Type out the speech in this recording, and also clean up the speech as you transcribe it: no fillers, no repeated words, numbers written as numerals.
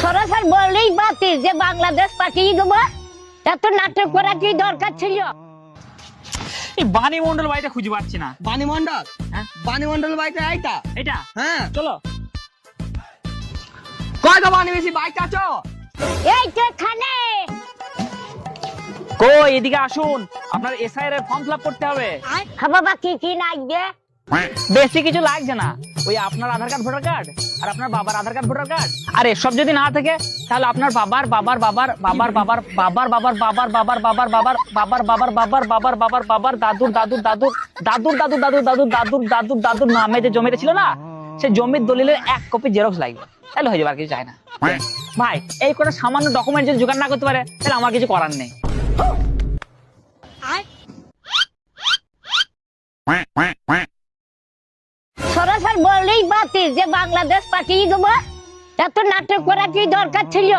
সরাসরি বললেই বাতিল যে বাংলাদেশ পাঠিয়ে দেবো। এত নাটক করা কি দরকার ছিল? এই বাণী মন্ডল বাড়িটা খুঁজে পাচ্ছি না। বাণী মন্ডল? হ্যাঁ? বাণী মন্ডল বাইকটা এইটা? এটা হ্যাঁ, চলো। কয় গো বাণী বেশি বাইকটা আছো? এই তো এখানে। কই এদিকে আসুন, আপনার এসআইআর এর ফর্ম ফিলআপ করতে হবে। হ্যাঁ বাবা, কি কি লাগবে? বেশি কিছু লাগছে না, ওই আপনার আধার কার্ড ভোটার কার্ড আর আপনার বাবার আধার কার্ড ভোটার কার্ড। আর এসব যদি না থাকে তাহলে আপনার বাবার বাবার বাবার বাবার বাবার বাবার বাবার বাবার বাবার বাবার বাবার বাবার বাবার বাবার বাবার বাবার বাবার দাদুর দাদুর দাদুর দাদুর দাদুর দাদুর দাদুর দাদুর দাদুর দাদুর নামে যে জমিটা ছিল না, সেই জমির দলিলের 1 কপি জেরক্স লাগবে, তাহলে হয়ে যাবে, আর কিছু চাই না। ভাই এই করে সামান্য ডকুমেন্ট যদি জোগাড় না করতে পারে তাহলে আমার কিছু করার নেই। সরাসরি বললেই বাতিল যে বাংলাদেশ পাঠিয়ে দেবো। এত নাটক করা কি দরকার ছিল?